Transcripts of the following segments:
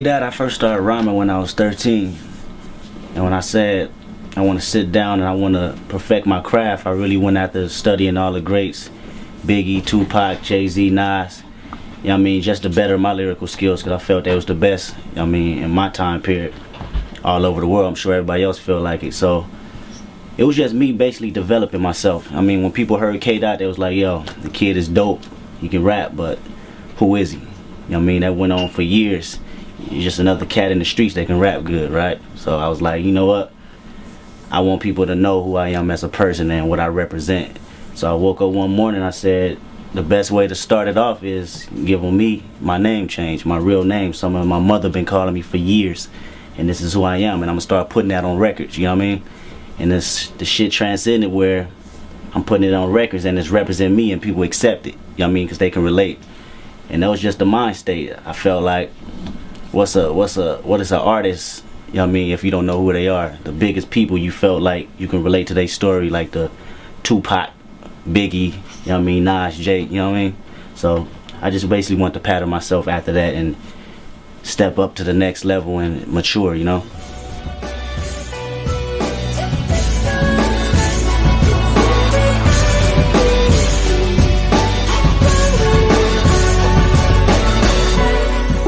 That I first started rhyming when I was 13, and when I said I want to sit down and I want to perfect my craft, I really went after studying all the greats, Biggie, Tupac, Jay-Z, Nas. You know what I mean, just to better my lyrical skills, because I felt that was the best, you know what I mean, in my time period, all over the world. I'm sure everybody else felt like it. So it was just me basically developing myself. I mean, when people heard K-Dot, they was like, yo, the kid is dope, he can rap, but who is he? You know what I mean, that went on for years. You're just another cat in the streets that can rap good, right? So I was like, you know what? I want people to know who I am as a person and what I represent. So I woke up one morning, I said, the best way to start it off is giving me my name change, my real name. Something my mother been calling me for years, and this is who I am, and I'm gonna start putting that on records, you know what I mean? And the shit transcended where I'm putting it on records and it's representing me and people accept it, you know what I mean? Because they can relate. And that was just the mind state. I felt like, what is an artist, you know what I mean, if you don't know who they are? The biggest people you felt like you can relate to their story, like the Tupac, Biggie, you know what I mean, Nas, Jay, you know what I mean? So I just basically want to pattern myself after that and step up to the next level and mature, you know?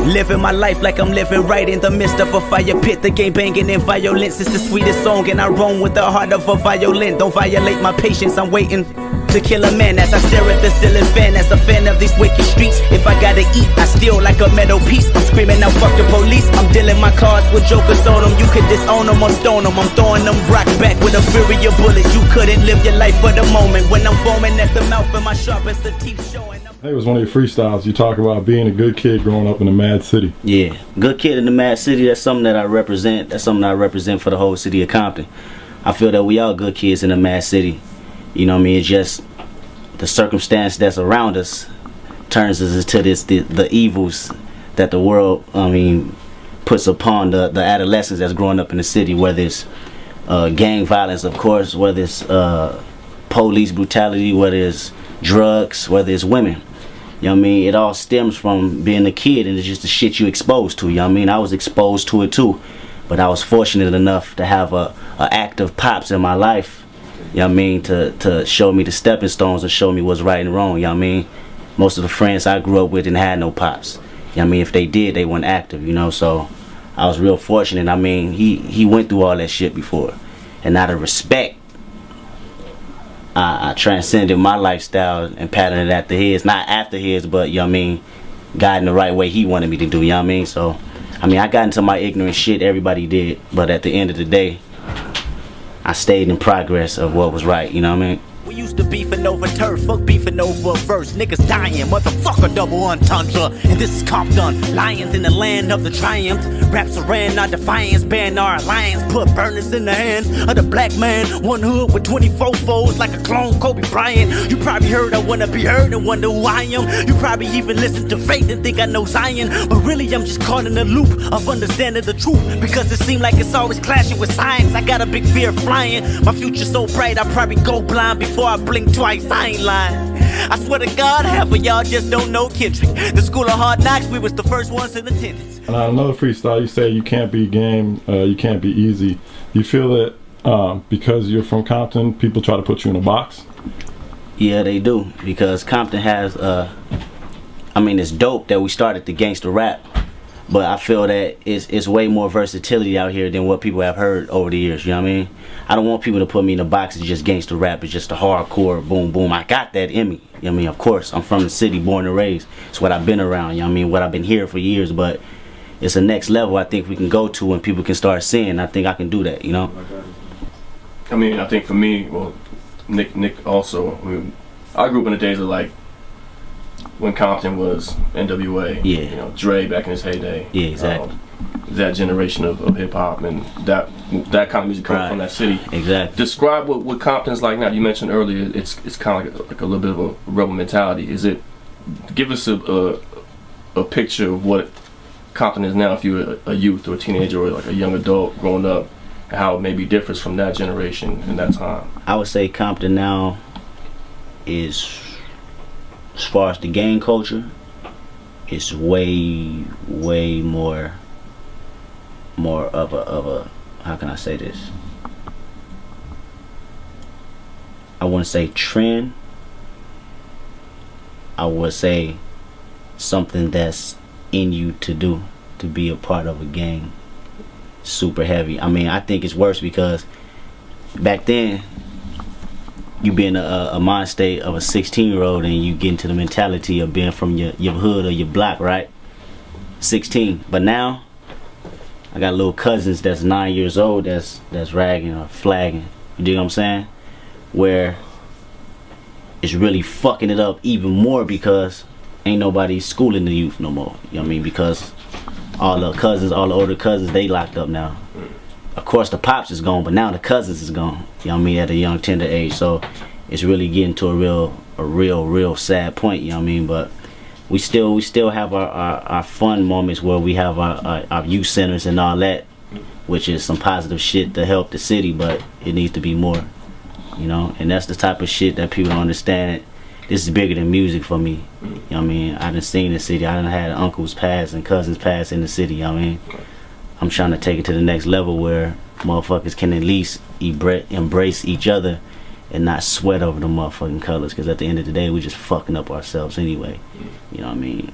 Living my life like I'm living right in the midst of a fire pit. The game banging in violence is the sweetest song, and I roam with the heart of a violin. Don't violate my patience, I'm waiting to kill a man as I stare at the ceiling fan. As a fan of these wicked streets, if I gotta eat, I steal like a metal piece. I'm screaming out, fuck the police. I'm dealing my cards with jokers on them. You could disown them or stone them. I'm throwing them rock back with a fury of bullets. You couldn't live your life for the moment. When I'm foaming at the mouth and my sharpest the teeth showing. Hey, it was one of your freestyles. You talk about being a good kid growing up in a mad city. Yeah, good kid in the mad city. That's something that I represent. That's something I represent for the whole city of Compton. I feel that we all good kids in the mad city. You know what I mean? It's just the circumstance that's around us turns us into the evils that the world, I mean, puts upon the adolescents that's growing up in the city. Whether it's gang violence, of course, whether it's police brutality, whether it's drugs, whether it's women. You know what I mean? It all stems from being a kid, and it's just the shit you exposed to. You know what I mean? I was exposed to it too, but I was fortunate enough to have a active pops in my life. You know what I mean? To show me the stepping stones and show me what's right and wrong. You know what I mean? Most of the friends I grew up with didn't have no pops. You know what I mean? If they did, they weren't active. You know, so I was real fortunate. I mean, he went through all that shit before, and out of respect, I transcended my lifestyle and patterned it after his. Not after his, but, you know what I mean, guiding the right way he wanted me to do, you know what I mean? So, I mean, I got into my ignorant shit, everybody did, but at the end of the day, I stayed in progress of what was right, you know what I mean? We used to beefing over turf, fuck beefing over verse. Niggas dying, motherfucker, double entendre. And this is Compton, lions in the land of the triumph. Raps around our defiance, ban our alliance. Put burners in the hands of the black man. One hood with 24 foes like a clone Kobe Bryant. You probably heard I wanna be heard and wonder who I am. You probably even listen to Faith and think I know Zion. But really I'm just caught in the loop of understanding the truth, because it seems like it's always clashing with science. I got a big fear of flying. My future's so bright I probably go blind before I blink twice, I ain't lying. I swear to God, half of y'all just don't know Kendrick. The school of hard knocks, we was the first ones in attendance. And another freestyle, you say you can't be game, you can't be easy. You feel that because you're from Compton, people try to put you in a box? Yeah, they do, because Compton has, I mean, it's dope that we started the gangster rap, but I feel that it's way more versatility out here than what people have heard over the years, you know what I mean? I don't want people to put me in a box as just gangster rap. It's just a hardcore boom boom. I got that in me, you know what I mean? Of course, I'm from the city, born and raised. It's what I've been around, you know what I mean? What I've been here for years, but it's a next level I think we can go to when people can start seeing. I think I can do that, you know? I mean, I think for me, well, Nick also, I mean, I grew up in the days of like, when Compton was NWA, yeah, you know, Dre back in his heyday. Yeah, exactly. That generation of hip hop and that kind of music coming from that city. Exactly. Describe what Compton's like now. You mentioned earlier it's kind of like a little bit of a rebel mentality. Is it? Give us a picture of what Compton is now if you're a youth or a teenager or like a young adult growing up, and how it maybe differs from that generation in that time. I would say Compton now is, as far as the gang culture, it's way more more of a how can I say this? I wouldn't say trend. I would say something that's in you to do, to be a part of a gang. Super heavy. I mean, I think it's worse because back then you be in a mind state of a 16-year-old and you get into the mentality of being from your hood or your block, right? 16. But now I got little cousins that's 9 years old that's ragging or flagging. You dig what I'm saying? Where it's really fucking it up even more because ain't nobody schooling the youth no more. You know what I mean? Because all the cousins, all the older cousins, they locked up now. Of course the pops is gone, but now the cousins is gone. You know what I mean? At a young tender age. So it's really getting to a real sad point, you know what I mean? But we still have our fun moments where we have our youth centers and all that, which is some positive shit to help the city, but it needs to be more. You know, and that's the type of shit that people don't understand. This is bigger than music for me. You know what I mean? I done seen the city. I done had uncles pass and cousins pass in the city. You know what I mean? I'm trying to take it to the next level where motherfuckers can at least embrace each other and not sweat over the motherfucking colors. Because at the end of the day, we just fucking up ourselves anyway. You know what I mean?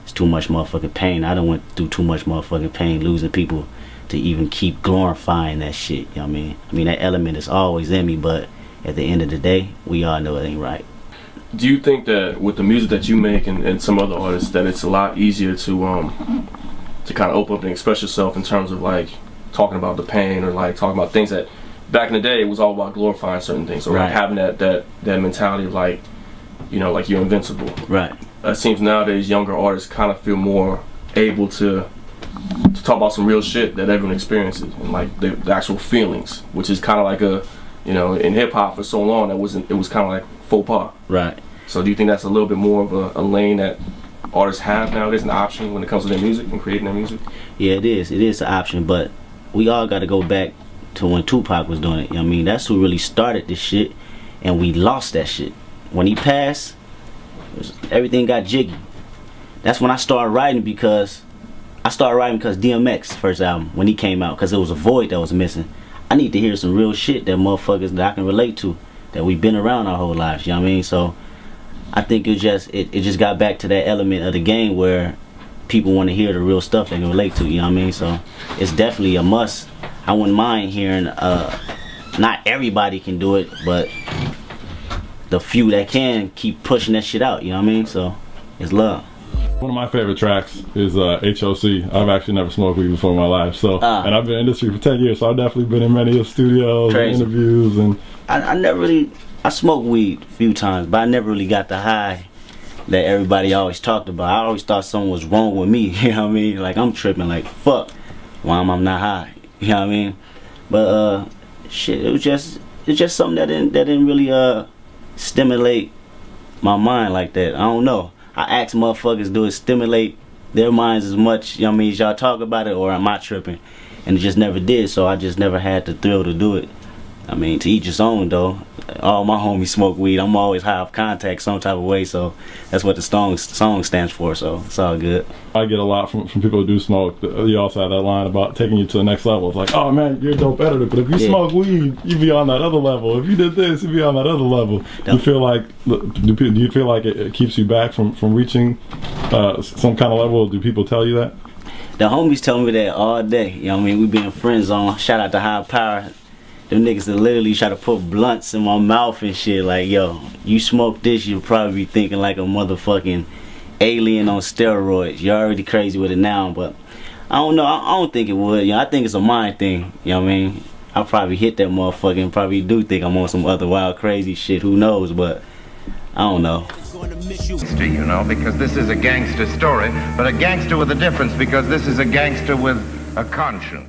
It's too much motherfucking pain. I done went through too much motherfucking pain losing people to even keep glorifying that shit. You know what I mean? I mean, that element is always in me, but at the end of the day, we all know it ain't right. Do you think that with the music that you make and some other artists that it's a lot easier to kind of open up and express yourself in terms of like talking about the pain or like talking about things that back in the day it was all about glorifying certain things or like having that mentality of like, you know, like you're invincible. Right. It seems nowadays younger artists kind of feel more able to talk about some real shit that everyone experiences and like the actual feelings, which is kind of like a, you know, in hip hop for so long it was kind of like faux pas. Right. So do you think that's a little bit more of a lane that artists have nowadays, an option when it comes to their music and creating their music? Yeah, it is. It is an option, but we all got to go back to when Tupac was doing it. You know what I mean? That's who really started this shit, and we lost that shit. When he passed, everything got jiggy. That's when I started writing because DMX first album, when he came out, because it was a void that was missing. I need to hear some real shit that motherfuckers that I can relate to, that we've been around our whole lives, you know what I mean? So I think it just got back to that element of the game where people want to hear the real stuff they can relate to, you know what I mean? So it's definitely a must. I wouldn't mind hearing, not everybody can do it, but the few that can keep pushing that shit out, you know what I mean? So it's love. One of my favorite tracks is HOC. I've actually never smoked weed before in my life, so and I've been in the industry for 10 years, so I've definitely been in many studios and interviews. And I never really, I smoked weed a few times, but I never really got the high that everybody always talked about. I always thought something was wrong with me, you know what I mean? Like I'm tripping, like fuck, why am I not high? You know what I mean? But shit, it's just something that didn't really stimulate my mind like that. I don't know. I ask motherfuckers, do it stimulate their minds as much, you know what I mean, as y'all talk about it, or am I tripping? And it just never did, so I just never had the thrill to do it. I mean, to each his own though. All my homies smoke weed. I'm always high off contact some type of way, so that's what the song stands for, so it's all good. I get a lot from people who do smoke. You also have that line about taking you to the next level. It's like, oh man, you're a dope editor, but if you smoke weed, you be on that other level. If you did this, you be on that other level. Do you feel like it keeps you back from reaching some kind of level? Do people tell you that? The homies tell me that all day. You know what I mean? We been friends on. Shout out to High Power. Them niggas that literally try to put blunts in my mouth and shit. Like, yo, you smoke this, you'll probably be thinking like a motherfucking alien on steroids. You're already crazy with it now, but I don't know. I don't think it would. You know, I think it's a mind thing. You know what I mean? I'll probably hit that motherfucker and probably do think I'm on some other wild crazy shit. Who knows? But I don't know. You know, because this is a gangster story, but a gangster with a difference, because this is a gangster with a conscience.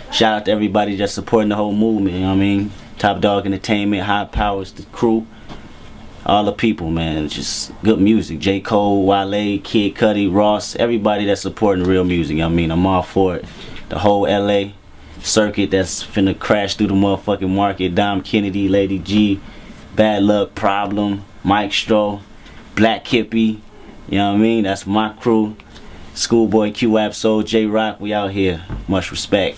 Shout out to everybody just supporting the whole movement, you know what I mean? Top Dog Entertainment, High Powers, the crew, all the people, man. It's just good music. J. Cole, Wale, Kid Cudi, Ross, everybody that's supporting real music, you know what I mean? I'm all for it. The whole LA circuit that's finna crash through the motherfucking market. Dom Kennedy, Lady G, Bad Luck, Problem, Mike Stroh, Black Kippy, you know what I mean? That's my crew. Schoolboy Q Absol, J Rock, we out here. Much respect.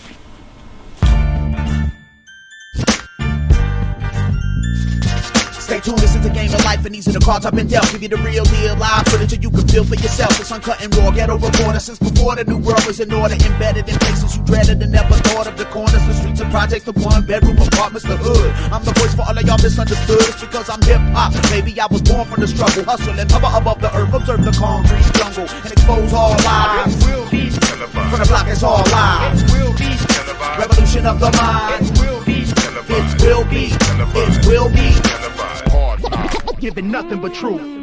Stay tuned, this is the game of life and these are the cards I've been dealt. Give you the real deal, live footage and you can feel for yourself. It's uncut and raw, ghetto reporter since before the new world was in order. Embedded in places you dreaded and never thought of. The corners, the streets and projects, the one bedroom apartments, the hood. I'm the voice for all of y'all misunderstood. It's because I'm hip hop, baby, I was born from the struggle. Hustle and hover above the earth, observe the concrete jungle and expose all lies. From the block it's all lies. Revolution of the mind. It will be. Giving nothing but truth.